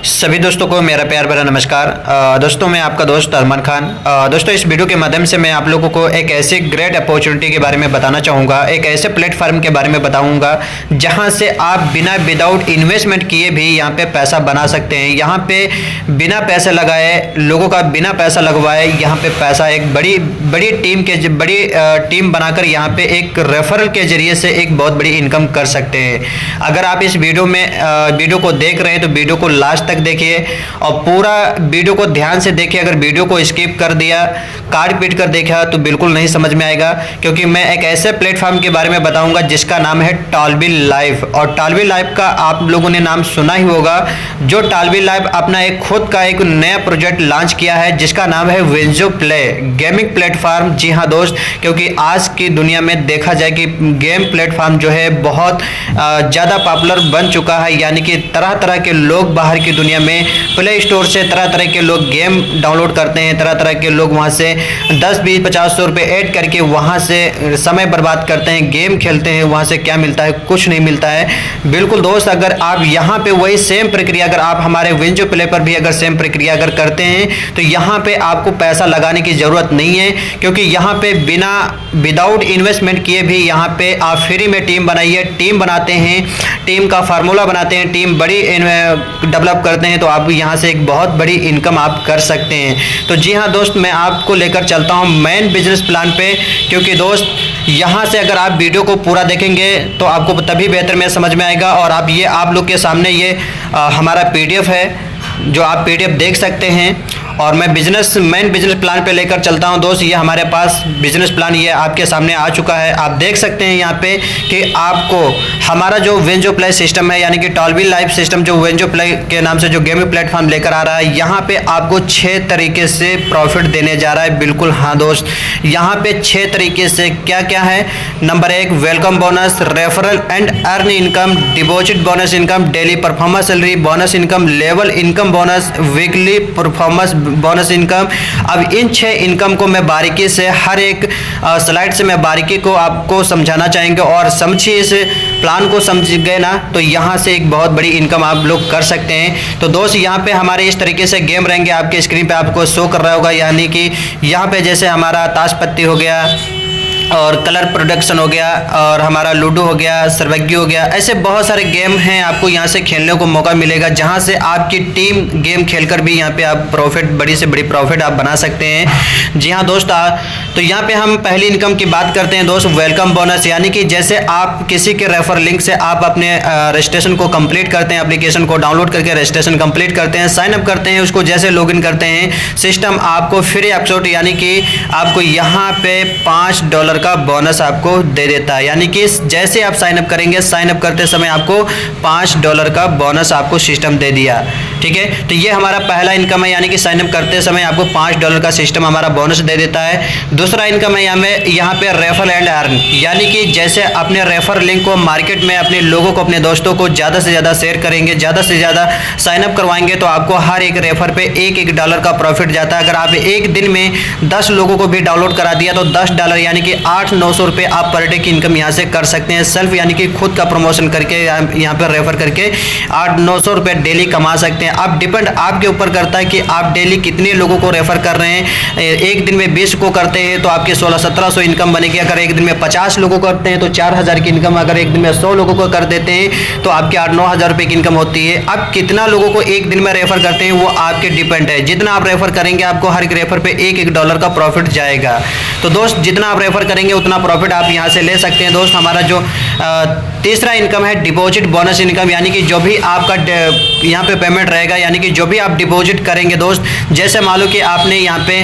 सभी दोस्तों को मेरा प्यार भरा नमस्कार। दोस्तों मैं आपका दोस्त अरमान खान। दोस्तों इस वीडियो के माध्यम से मैं आप लोगों को एक ऐसी ग्रेट अपॉर्चुनिटी के बारे में बताना चाहूँगा, एक ऐसे प्लेटफार्म के बारे में बताऊँगा जहाँ से आप विदाउट इन्वेस्टमेंट किए भी यहाँ पे पैसा बना सकते हैं। यहाँ पे बिना पैसे लगाए, लोगों का बिना पैसा लगवाए यहाँ पे पैसा एक बड़ी टीम बनाकर यहाँ पे एक रेफरल के जरिए से एक बहुत बड़ी इनकम कर सकते हैं। अगर आप इस वीडियो को देख रहे हैं तो वीडियो को लास्ट तक देखिए और पूरा वीडियो को ध्यान से देखिए। अगर वीडियो को स्किप कर दिया, काट पीट कर देखा तो बिल्कुल नहीं समझ में आएगा, क्योंकि मैं एक ऐसे प्लेटफॉर्म के बारे में बताऊंगा जिसका नाम है टॉलबी लाइव। और टॉलबी लाइव का आप लोगों ने नाम सुना ही होगा। जो टॉलबी लाइव अपना एक खुद का एक नया प्रोजेक्ट लॉन्च किया है जिसका नाम है विंजो प्ले गेमिंग प्लेटफॉर्म। जी हाँ दोस्त, क्योंकि आज की दुनिया में देखा जाए कि गेम प्लेटफॉर्म जो है बहुत ज़्यादा पॉपुलर बन चुका है। यानी कि तरह तरह के लोग बाहर की दुनिया में प्ले स्टोर से तरह तरह के लोग गेम डाउनलोड करते हैं। तरह तरह के लोग वहां से 10, 20, 50 रुपए ऐड करके वहां से समय बर्बाद करते हैं, गेम खेलते हैं। वहां से क्या मिलता है? कुछ नहीं मिलता है। बिल्कुल दोस्त, अगर आप यहाँ पे वही सेम प्रक्रिया अगर आप हमारे विंजो प्ले पर भी अगर सेम प्रक्रिया अगर करते हैं तो यहाँ पे आपको पैसा लगाने की ज़रूरत नहीं है, क्योंकि यहाँ पे विदाउट इन्वेस्टमेंट किए भी यहाँ पे आप फ्री में टीम बनाइए। टीम बनाते हैं, टीम का फार्मूला बनाते हैं, टीम बड़ी डेवलप करते हैं तो आप यहाँ से एक बहुत बड़ी इनकम आप कर सकते हैं। तो जी हाँ दोस्त, मैं आपको लेकर चलता हूँ मेन बिजनेस प्लान पे, क्योंकि दोस्त यहाँ से अगर आप वीडियो को पूरा देखेंगे तो आपको तभी बेहतर में समझ में आएगा। और आप लोग के सामने ये हमारा पीडीएफ है जो आप पीडीएफ देख सकते हैं। और मैं मेन बिजनेस प्लान पे लेकर चलता हूं दोस्त। ये हमारे पास बिजनेस प्लान ये आपके सामने आ चुका है। आप देख सकते हैं यहाँ पे कि आपको हमारा जो विंजो प्ले सिस्टम है, यानी कि टॉलबी लाइव सिस्टम जो विंजो प्ले के नाम से जो गेमिंग प्लेटफॉर्म लेकर आ रहा है, यहाँ पे आपको 6 तरीके से प्रॉफिट देने जा रहा है। बिल्कुल हाँ दोस्त, यहाँ पे 6 तरीके से क्या क्या है। Number 1, welcome bonus, referral and earn income, deposit bonus income, daily performance salary, bonus income, level income bonus, weekly performance bonus income. अब इन 6 इनकम को मैं बारीकी से हर एक स्लाइड से मैं बारीकी को आपको समझाना चाहेंगे। और समझिए, इस प्लान को समझ गए ना तो यहाँ से एक बहुत बड़ी इनकम आप लोग कर सकते हैं। तो दोस्त यहाँ पे हमारे इस तरीके से गेम रहेंगे, आपके स्क्रीन पे आपको शो कर रहा होगा। यानी कि यहाँ पे जैसे हमारा ताश पत्ती हो गया और कलर प्रोडक्शन हो गया और हमारा लूडो हो गया, सर्वज्ञ हो गया, ऐसे बहुत सारे गेम हैं आपको यहाँ से खेलने को मौका मिलेगा, जहाँ से आपकी टीम गेम खेलकर भी यहाँ पे आप बड़ी से बड़ी प्रॉफिट आप बना सकते हैं। जी हाँ दोस्त, तो यहाँ पे हम पहली इनकम की बात करते हैं दोस्त, वेलकम बोनस। यानी कि जैसे आप किसी के रेफर लिंक से आप अपने रजिस्ट्रेशन को कंप्लीट करते हैं, एप्लीकेशन को डाउनलोड करके रजिस्ट्रेशन कंप्लीट करते हैं, साइन अप करते हैं, उसको जैसे लॉगिन करते हैं, सिस्टम आपको फ्री एपिसोड यानी कि आपको यहाँ पे $5 का बोनस आपको दे देता है। यानी कि जैसे आप साइन अप करेंगे, साइन अप करते समय आपको $5 का बोनस आपको सिस्टम दे दिया। ठीक है, तो ये हमारा पहला इनकम है, यानी कि साइन अप करते समय आपको $5 का सिस्टम हमारा बोनस दे देता है। दूसरा इनकम है यहाँ पे रेफर एंड अर्न, यानी कि जैसे अपने रेफर लिंक को मार्केट में अपने लोगों को, अपने दोस्तों को ज़्यादा से ज़्यादा शेयर करेंगे, ज़्यादा से ज़्यादा साइन अप करवाएंगे तो आपको हर एक रेफर पे $1 का प्रॉफिट जाता है। अगर आप एक दिन में 10 लोगों को भी डाउनलोड करा दिया तो $10 यानी कि 800-900 रुपये आप पर डे की इनकम यहाँ से कर सकते हैं। सेल्फ यानी कि खुद का प्रमोशन करके यहाँ पर रेफर करके 800-900 रुपये डेली कमा सकते हैं। अब डिपेंड आपके ऊपर करता है कि आप डेली कितने लोगों को रेफर कर रहे हैं। एक दिन में 20 को करते हैं तो आपके 1600-1700 इनकम बनेगी। अगर एक दिन में 50 लोगों को करते हैं तो 4000 की इनकम। अगर एक दिन में 100 लोगों को कर देते हैं तो आपके 8-9 हज़ार रुपये की इनकम होती है। अब कितना लोगों को एक दिन में रेफर करते हैं वो आपके डिपेंड है। जितना आप रेफर करेंगे आपको हर एक रेफर पे $1 का प्रॉफिट जाएगा। तो दोस्त जितना आप रेफर करेंगे उतना प्रॉफिट आप यहाँ से ले सकते हैं। दोस्त हमारा जो तीसरा इनकम है डिपॉजिट बोनस इनकम, यानी कि जो भी आपका यहाँ पे पेमेंट रहेगा, यानी कि जो भी आप डिपॉजिट करेंगे दोस्त, जैसे मान लो कि आपने यहाँ पे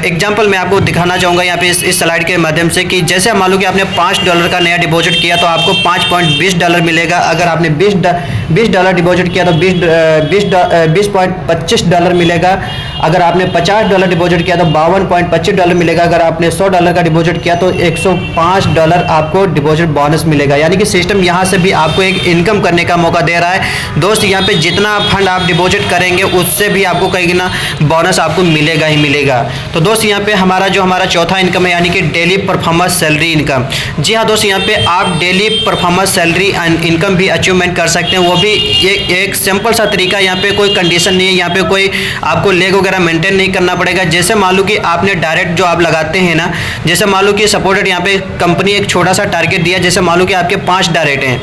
एग्जांपल मैं आपको दिखाना चाहूँगा यहाँ पे इस स्लाइड के माध्यम से कि जैसे मान लो कि आपने $5 का नया डिपॉजिट किया तो आपको $5.20 मिलेगा। अगर आपने $20 डिपॉजिट किया तो $20.25 मिलेगा। अगर आपने $50 डिपॉजिट किया तो $52.25 मिलेगा। अगर आपने $100 का डिपॉजिट किया तो $105 आपको डिपॉजिट बोनस मिलेगा। यानी कि सिस्टम यहाँ से भी आपको एक इनकम करने का मौका दे रहा है। दोस्त यहाँ पे जितना फंड आप डिपॉजिट करेंगे उससे भी आपको कहीं ना बोनस आपको मिलेगा ही मिलेगा। तो दोस्त यहाँ पे हमारा चौथा इनकम है यानी कि डेली परफॉर्मेंस सैलरी इनकम। जी हाँ दोस्त, यहाँ पे आप डेली परफॉर्मेंस सैलरी इनकम भी अचीवमेंट कर सकते हैं, वो भी एक सिंपल सा तरीका। यहाँ पे कोई कंडीशन नहीं है, यहाँ पे कोई आपको लेग वगैरह मेंटेन नहीं करना पड़ेगा। जैसे मान लो कि आपने डायरेक्ट जो आप लगाते हैं ना, जैसे मान लो कि सपोर्टेड यहाँ पे कंपनी एक छोटा सा टारगेट दिया, जैसे मान लो कि आपके 5 डायरेक्ट हैं,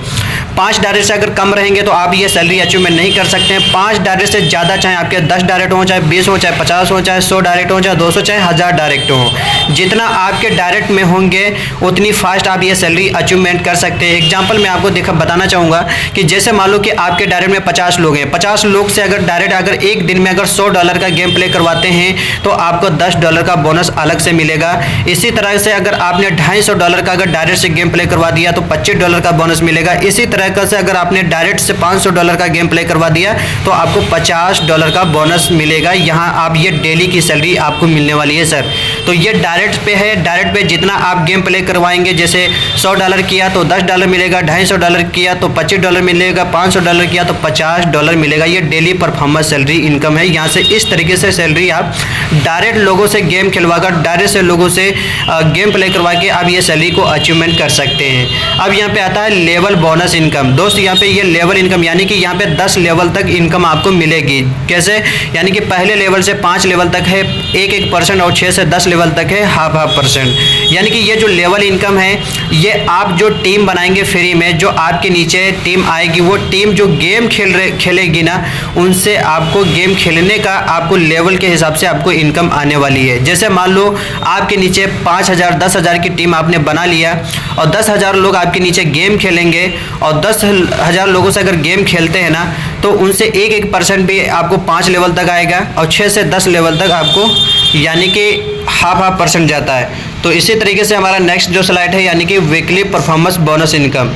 5 डायरेक्ट से अगर कम रहेंगे तो आप ये सैलरी अचीवमेंट नहीं कर सकते हैं। 5 डायरेक्ट से ज़्यादा, चाहे आपके 10 डायरेक्ट हो, चाहे 20 हो, चाहे 50 हो, चाहे 100 डायरेक्ट हो, चाहे 200, चाहे 1000 डायरेक्ट हो, जितना आपके डायरेक्ट में होंगे उतनी फास्ट आप ये सैलरी अचीवमेंट कर सकते हैं। एग्जाम्पल मैं आपको बताना चाहूँगा कि जैसे मान लो कि आपके डायरेक्ट में 50 लोग हैं, 50 लोग से अगर डायरेक्ट अगर एक दिन में अगर $100 का गेम प्ले करवाते हैं तो आपको $10 का बोनस अलग से मिलेगा। इसी तरह से अगर आपने $250 का अगर डायरेक्ट से गेम प्ले करवा दिया तो $25 का बोनस मिलेगा। इसी तरह से अगर आपने डायरेक्ट से $500 का गेम प्ले करवा दिया तो आपको $50 का बोनस मिलेगा। यहाँ आप ये डेली की सैलरी आपको मिलने वाली है सर। तो ये डायरेक्ट पे है, डायरेक्ट पे जितना आप गेम प्ले करवाएंगे, जैसे $100 किया तो $10 मिलेगा, $250 किया तो $25 मिलेगा, $500 किया तो $50 मिलेगा। ये डेली परफॉर्मेंस सैलरी इनकम है। यहाँ से इस तरीके से सैलरी आप डायरेक्ट लोगों से गेम खिलवाकर, डायरेक्ट से लोगों से गेम प्ले करवा के आप ये सैलरी को अचीवमेंट कर सकते हैं। अब यहाँ पे आता है लेवल बोनस इनकम। दोस्त यहाँ पे ये लेवल इनकम यानी कि यहाँ पे 10 लेवल तक इनकम आपको मिलेगी। कैसे? यानी कि पहले लेवल से 5 लेवल तक है 1% और 6 से 10 लेवल तक है 0.5%। यानी कि ये जो लेवल इनकम है ये आप जो टीम बनाएंगे फ्री में, जो आपके नीचे टीम आएगी, वो टीम जो गेम खेलेगी ना, उनसे आपको गेम खेलने का आपको लेवल के हिसाब से आपको इनकम आने वाली है। जैसे मान लो आपके नीचे 5000 10,000 की टीम आपने बना लिया और 10,000 लोग आपके नीचे गेम खेलेंगे और 10,000 लोगों से अगर गेम खेलते हैं ना तो उनसे 1% भी आपको 5 लेवल तक आएगा और 6 से 10 लेवल तक आपको यानी कि 0.5% जाता है। तो इसी तरीके से हमारा नेक्स्ट जो स्लाइड है यानी कि वीकली परफॉर्मेंस बोनस इनकम,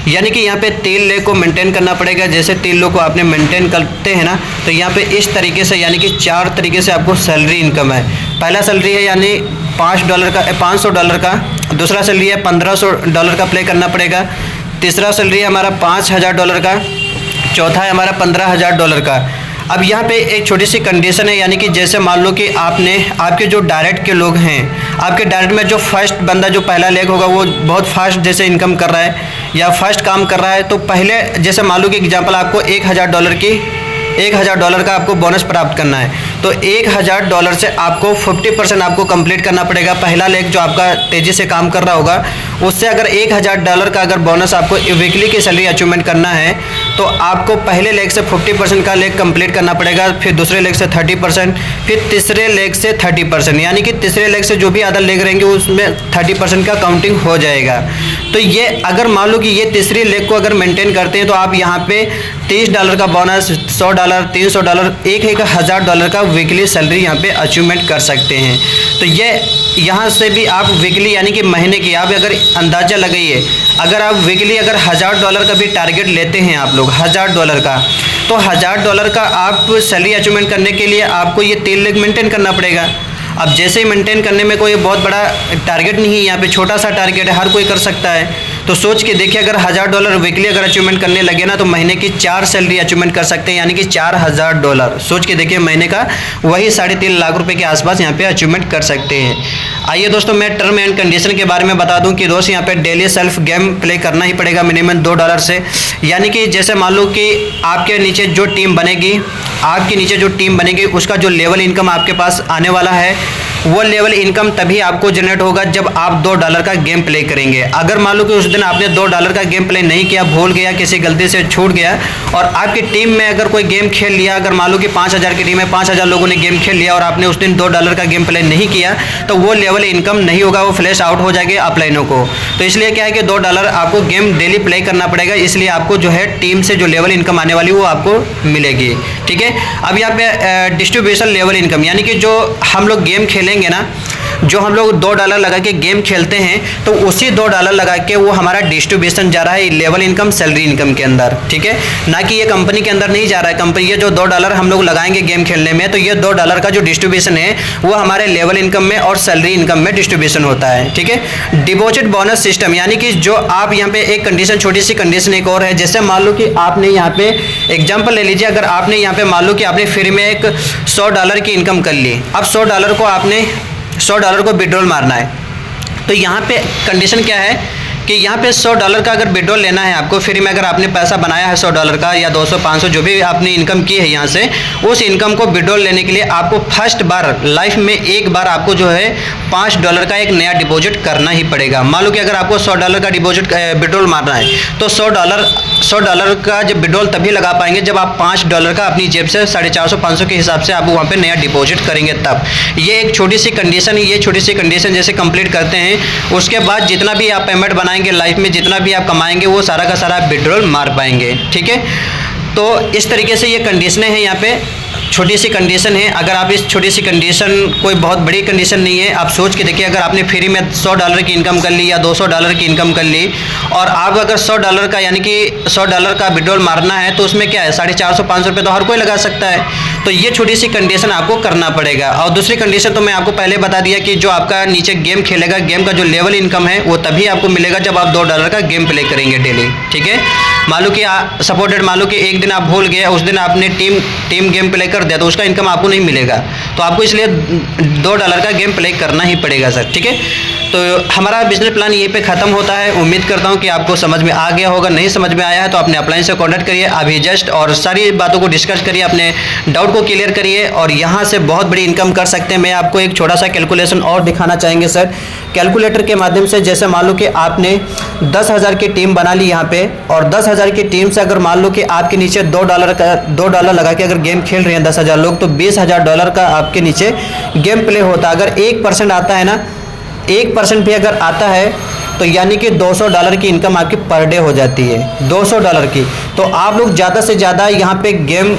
यानी कि यहाँ पे 3 लेग को मेंटेन करना पड़ेगा। जैसे 3 लोग को आपने मेंटेन करते हैं ना तो यहाँ पे इस तरीके से यानी कि 4 तरीके से आपको सैलरी इनकम है। पहला सैलरी है यानी $500 का, दूसरा सैलरी है $1500 का प्ले करना पड़ेगा, तीसरा सैलरी है हमारा $5000 का, चौथा है हमारा $15000 का। अब यहाँ पे एक छोटी सी कंडीशन है, यानी कि जैसे मान लो कि आपके जो डायरेक्ट के लोग हैं, आपके डायरेक्ट में जो फर्स्ट बंदा जो पहला लेग होगा वो बहुत फास्ट जैसे इनकम कर रहा है या फर्स्ट काम कर रहा है, तो पहले जैसे मान लो कि एग्जांपल आपको $1000 का आपको बोनस प्राप्त करना है तो $1000 से आपको 50% आपको कंप्लीट करना पड़ेगा। पहला लेग जो आपका तेज़ी से काम कर रहा होगा उससे अगर $1000 का अगर बोनस आपको वीकली की सैलरी अचीवमेंट करना है तो आपको पहले लेग से 50% का लेग कंप्लीट करना पड़ेगा, फिर दूसरे लेग से 30%, फिर तीसरे लेग से 30%, यानी कि तीसरे लेग से जो भी अदर लेग रहेंगे उसमें 30% का काउंटिंग हो जाएगा। तो ये अगर मान लो कि ये तीसरी लेग को अगर मेंटेन करते हैं तो आप यहाँ पे $30 का बोनस, $100, $300, $1000 का वीकली सैलरी यहाँ पे अचीवमेंट कर सकते हैं। तो ये यहाँ से भी आप वीकली यानी कि महीने की आप अगर अंदाज़ा लगाइए, अगर आप वीकली अगर $1000 का भी टारगेट लेते हैं आप लोग $1000 का, तो $1000 का आप सैलरी अचीवमेंट करने के लिए आपको ये 3 लेग मेंटेन करना पड़ेगा। अब जैसे ही मेंटेन करने में कोई बहुत बड़ा टारगेट नहीं है, यहाँ पे छोटा सा टारगेट है, हर कोई कर सकता है। तो सोच के देखिए अगर $1000 वीकली अगर अचीवमेंट करने लगे ना तो महीने की 4 सैलरी अचीवमेंट कर सकते हैं, यानी कि $4000। सोच के देखिए महीने का वही 3.5 लाख रुपए के आसपास यहाँ पे अचीवमेंट कर सकते हैं। आइए दोस्तों मैं टर्म एंड कंडीशन के बारे में बता दूं कि दोस्त यहाँ पे डेली सेल्फ गेम प्ले करना ही पड़ेगा मिनिमम $2 से। यानी कि जैसे मान लो कि आपके नीचे जो टीम बनेगी उसका जो लेवल इनकम आपके पास आने वाला है वो लेवल इनकम तभी आपको जनरेट होगा जब आप $2 का गेम प्ले करेंगे। अगर मान लो कि उस दिन आपने $2 का गेम प्ले नहीं किया, भूल गया, किसी गलती से छूट गया और आपकी टीम में अगर कोई गेम खेल लिया, अगर मान लो कि 5000 की टीम है, 5000 लोगों ने गेम खेल लिया और आपने उस दिन $2 का गेम प्ले नहीं किया तो वो लेवल इनकम नहीं होगा, वो फ्लैश आउट हो जाएगी अपलाइनों को। तो इसलिए क्या है कि $2 आपको गेम डेली प्ले करना पड़ेगा, इसलिए आपको जो है टीम से जो लेवल इनकम आने वाली वो आपको मिलेगी। ठीक है, अब यहाँ पे डिस्ट्रीब्यूशन लेवल इनकम, यानी कि जो हम लोग गेम खेलेंगे ना जो हम लोग $2 लगा के गेम खेलते हैं तो उसी $2 लगा के वो हमारा डिस्ट्रीब्यूशन जा रहा है लेवल इनकम, सैलरी इनकम के अंदर, ठीक है, ना कि ये कंपनी के अंदर नहीं जा रहा है। कंपनी ये जो $2 हम लोग लगाएंगे गेम खेलने में, तो ये $2 का जो डिस्ट्रीब्यूशन है वो हमारे लेवल इनकम में और सैलरी इनकम में डिस्ट्रीब्यूशन होता है, ठीक है। डिपॉजिट बोनस सिस्टम, यानी कि जो आप यहाँ पे एक कंडीशन, छोटी सी कंडीशन एक और है, जैसे मान लो कि आपने यहाँ पे एग्जाम्पल ले लीजिए, अगर आपने यहाँ पे मान लो कि आपने फ्री में एक $100 की इनकम कर ली, अब $100 को आपने $100 को विड्रॉल मारना है, तो यहाँ पे कंडीशन क्या है कि यहाँ पे $100 का अगर विड्रॉल लेना है आपको फ्री में, अगर आपने पैसा बनाया है $100 का या 200 500 जो भी आपने इनकम की है यहाँ से, उस इनकम को विड्रॉल लेने के लिए आपको फर्स्ट बार लाइफ में एक बार आपको जो है $5 का एक नया डिपॉजिट करना ही पड़ेगा। मान लो कि अगर आपको $100 का डिपॉजिट विड्रॉल मारना है तो $100 का जब विड्रॉल तभी लगा पाएंगे जब आप $5 का अपनी जेब से 450 500 के हिसाब से आप वहाँ पे नया डिपॉजिट करेंगे तब। ये एक छोटी सी कंडीशन, ये छोटी सी कंडीशन जैसे कंप्लीट करते हैं, उसके बाद जितना भी आप पेमेंट बनाएंगे लाइफ में, जितना भी आप कमाएंगे वो सारा का सारा विड्रॉल मार पाएंगे, ठीक है। तो इस तरीके से ये कंडीशनें हैं, यहाँ पे छोटी सी कंडीशन है। अगर आप इस छोटी सी कंडीशन, कोई बहुत बड़ी कंडीशन नहीं है, आप सोच के देखिए, अगर आपने फ्री में $100 की इनकम कर ली या $200 की इनकम कर ली और आप अगर $100 का यानी कि $100 का विड्रॉल मारना है तो उसमें क्या है 450 500 रुपये तो हर कोई लगा सकता है। तो ये छोटी सी कंडीशन आपको करना पड़ेगा। और दूसरी कंडीशन तो मैं आपको पहले बता दिया कि जो आपका नीचे गेम खेलेगा, गेम का जो लेवल इनकम है वो तभी आपको मिलेगा जब आप $2 का गेम प्ले करेंगे डेली, ठीक है। मान लो कि सपोर्टेड, मान लो कि एक दिन आप भूल गए, उस दिन आपने टीम गेम प्ले कर दिया तो उसका इनकम आपको नहीं मिलेगा, तो आपको इसलिए $2 का गेम प्ले करना ही पड़ेगा सर, ठीक है। तो हमारा बिजनेस प्लान यहीं पे ख़त्म होता है। उम्मीद करता हूँ कि आपको समझ में आ गया होगा। नहीं समझ में आया है तो अपने अपलाइन से कॉन्टैक्ट करिए अभी जस्ट, और सारी बातों को डिस्कस करिए, अपने डाउट को क्लियर करिए और यहाँ से बहुत बड़ी इनकम कर सकते हैं। मैं आपको एक छोटा सा कैलकुलेशन और दिखाना चाहेंगे सर, कैलकुलेटर के माध्यम से। जैसे मान लो कि आपने 10,000 की टीम बना ली यहाँ पे, और 10,000 की टीम से अगर मान लो कि आपके नीचे $2 लगा के अगर गेम खेल रहे हैं 10,000 लोग, तो $20,000 का आपके नीचे गेम प्ले होता है। अगर 1% आता है ना, 1% भी अगर आता है तो यानी कि $200 की इनकम आपकी पर डे हो जाती है, $200 की। तो आप लोग ज़्यादा से ज़्यादा यहाँ पे गेम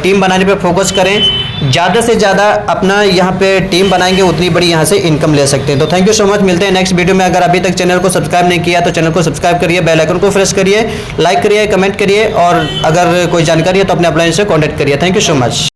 टीम बनाने पे फोकस करें, ज़्यादा से ज़्यादा अपना यहाँ पे टीम बनाएंगे उतनी बड़ी यहाँ से इनकम ले सकते हैं। तो थैंक यू सो मच, मिलते हैं नेक्स्ट वीडियो में। अगर अभी तक चैनल को सब्सक्राइब नहीं किया तो चैनल को सब्सक्राइब करिए, बेल आइकन को प्रेस करिए, लाइक करिए, कमेंट करिए, और अगर कोई जानकारी है तो अपने अपलाइन से कॉन्टैक्ट करिए। Thank you so much.